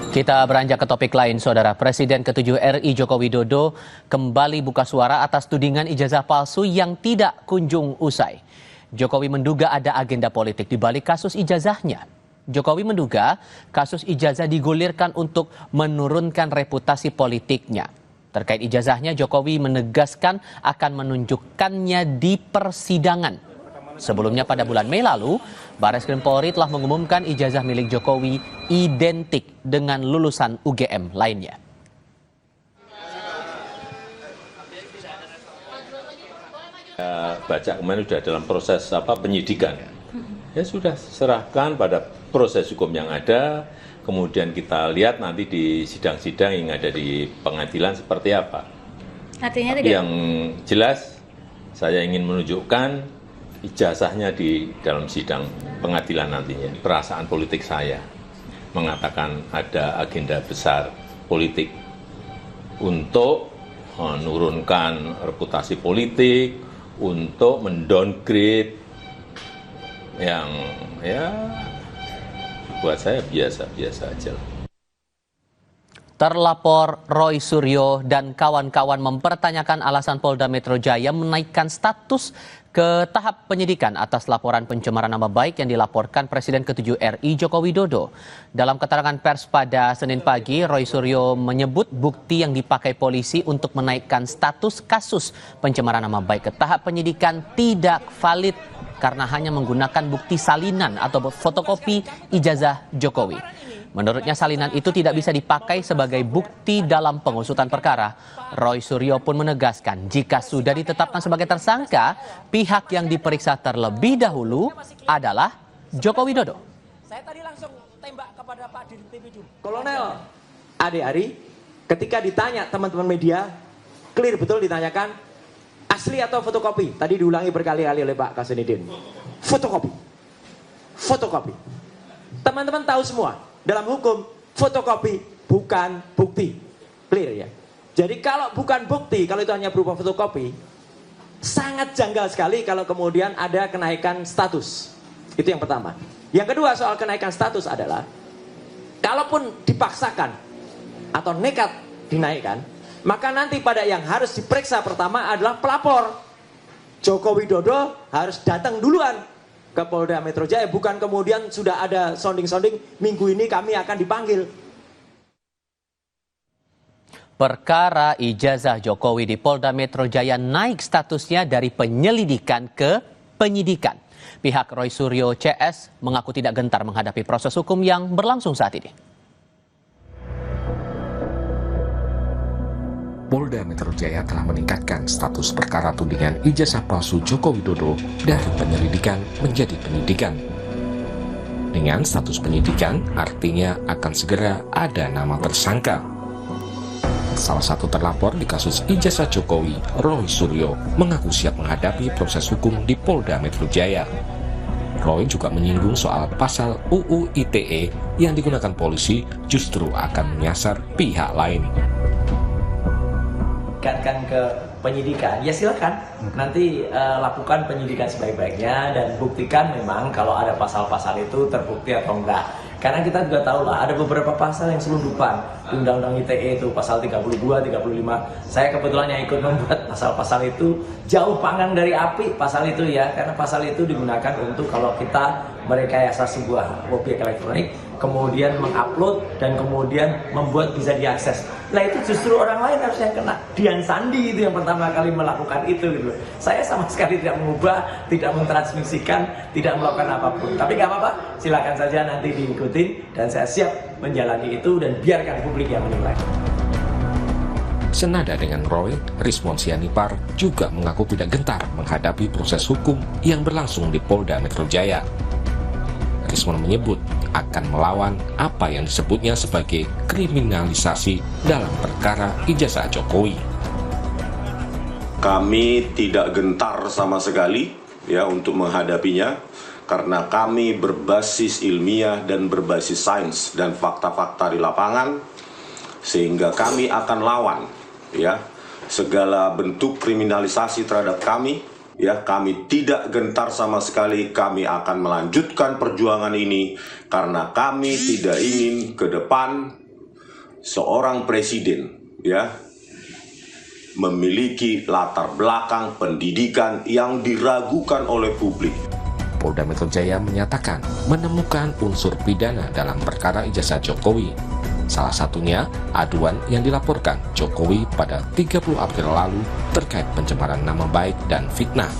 Kita beranjak ke topik lain, Saudara. Presiden ke-7 RI Joko Widodo kembali buka suara atas tudingan ijazah palsu yang tidak kunjung usai. Jokowi menduga ada agenda politik di balik kasus ijazahnya. Jokowi menduga kasus ijazah digulirkan untuk menurunkan reputasi politiknya. Terkait ijazahnya, Jokowi menegaskan akan menunjukkannya di persidangan. Sebelumnya pada bulan Mei lalu, Barreskrim Polri telah mengumumkan ijazah milik Jokowi identik dengan lulusan UGM lainnya. Baca kemarin sudah dalam proses penyidikan. Ya sudah serahkan pada proses hukum yang ada, kemudian kita lihat nanti di sidang-sidang yang ada di pengadilan seperti apa. Artinya tapi yang jelas saya ingin menunjukkan ijazahnya di dalam sidang pengadilan nantinya. Perasaan politik saya mengatakan ada agenda besar politik untuk menurunkan reputasi politik, untuk mendowngrade yang ya buat saya biasa-biasa aja. Terlapor Roy Suryo dan kawan-kawan mempertanyakan alasan Polda Metro Jaya menaikkan status ke tahap penyidikan atas laporan pencemaran nama baik yang dilaporkan Presiden ke-7 RI Joko Widodo. Dalam keterangan pers pada Senin pagi, Roy Suryo menyebut bukti yang dipakai polisi untuk menaikkan status kasus pencemaran nama baik ke tahap penyidikan tidak valid karena hanya menggunakan bukti salinan atau fotokopi ijazah Jokowi. Menurutnya salinan itu tidak bisa dipakai sebagai bukti dalam pengusutan perkara. Roy Suryo pun menegaskan jika sudah ditetapkan sebagai tersangka, pihak yang diperiksa terlebih dahulu adalah Joko Widodo. Saya tadi langsung tembak kepada Pak Dirjen TV. Kolonel Ade Ari, ketika ditanya teman-teman media, clear betul ditanyakan asli atau fotokopi. Tadi diulangi berkali-kali oleh Pak Kasenidin. Fotokopi. Fotokopi. Teman-teman tahu semua. Dalam hukum, fotokopi bukan bukti. Clear ya? Jadi kalau bukan bukti, kalau itu hanya berupa fotokopi, sangat janggal sekali kalau kemudian ada kenaikan status. Itu yang pertama. Yang kedua soal kenaikan status adalah, kalaupun dipaksakan atau nekat dinaikkan, maka nanti pada yang harus diperiksa pertama adalah pelapor. Joko Widodo harus datang duluan ke Polda Metro Jaya, bukan kemudian sudah ada sounding-sounding minggu ini kami akan dipanggil. Perkara ijazah Jokowi di Polda Metro Jaya naik statusnya dari penyelidikan ke penyidikan. Pihak Roy Suryo CS mengaku tidak gentar menghadapi proses hukum yang berlangsung saat ini. Polda Metro Jaya telah meningkatkan status perkara tudingan ijazah palsu Joko Widodo dari penyelidikan menjadi penyidikan. Dengan status penyidikan, artinya akan segera ada nama tersangka. Salah satu terlapor di kasus ijazah Jokowi, Roy Suryo, mengaku siap menghadapi proses hukum di Polda Metro Jaya. Roy juga menyinggung soal pasal UU ITE yang digunakan polisi justru akan menyasar pihak lain. Kan ke penyidikan, ya silakan nanti lakukan penyidikan sebaik-baiknya dan buktikan memang kalau ada pasal-pasal itu terbukti atau enggak. Karena kita juga tahu lah ada beberapa pasal yang selundupan di Undang-Undang ITE itu pasal 32, 35. Saya kebetulan yang ikut membuat pasal-pasal itu jauh panggang dari api pasal itu ya, karena pasal itu digunakan untuk kalau kita merekayasa sebuah objek elektronik, kemudian mengupload dan kemudian membuat bisa diakses. Nah itu justru orang lain harus yang kena. Dian Sandi itu yang pertama kali melakukan itu gitu. Saya sama sekali tidak mengubah, tidak mentransmisikan, tidak melakukan apapun. Tapi nggak apa-apa, silakan saja nanti diikuti dan saya siap menjalani itu dan biarkan publik yang menilai. Senada dengan Roy, Rismon Sianipar juga mengaku tidak gentar menghadapi proses hukum yang berlangsung di Polda Metro Jaya. Rismon menyebut akan melawan apa yang disebutnya sebagai kriminalisasi dalam perkara ijazah Jokowi. Kami tidak gentar sama sekali ya untuk menghadapinya karena kami berbasis ilmiah dan berbasis sains dan fakta-fakta di lapangan, sehingga kami akan lawan ya segala bentuk kriminalisasi terhadap kami. Ya, kami tidak gentar sama sekali, kami akan melanjutkan perjuangan ini karena kami tidak ingin ke depan seorang presiden ya memiliki latar belakang pendidikan yang diragukan oleh publik. Polda Metro Jaya menyatakan menemukan unsur pidana dalam perkara ijazah Jokowi. Salah satunya aduan yang dilaporkan Jokowi pada 30 April lalu terkait pencemaran nama baik dan fitnah.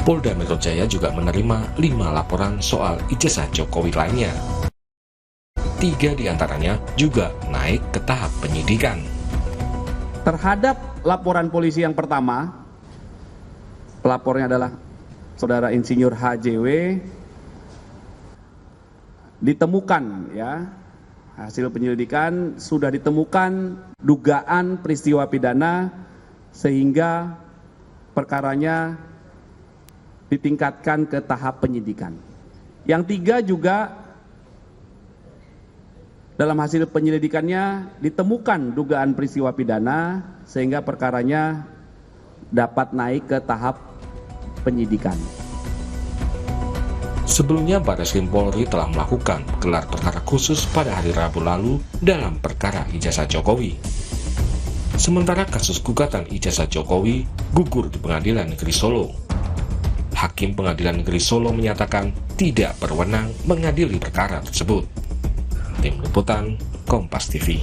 Polda Metro Jaya juga menerima 5 laporan soal ijazah Jokowi lainnya. 3 diantaranya juga naik ke tahap penyidikan. Terhadap laporan polisi yang pertama, pelapornya adalah Saudara Insinyur HJW, ditemukan ya, hasil penyelidikan sudah ditemukan dugaan peristiwa pidana sehingga perkaranya ditingkatkan ke tahap penyidikan. Yang 3 juga dalam hasil penyelidikannya ditemukan dugaan peristiwa pidana sehingga perkaranya dapat naik ke tahap penyidikan. Sebelumnya Barreskrim Polri telah melakukan gelar perkara khusus pada hari Rabu lalu dalam perkara ijazah Jokowi. Sementara kasus gugatan ijazah Jokowi gugur di Pengadilan Negeri Solo. Hakim Pengadilan Negeri Solo menyatakan tidak berwenang mengadili perkara tersebut. Tim Liputan Kompas TV.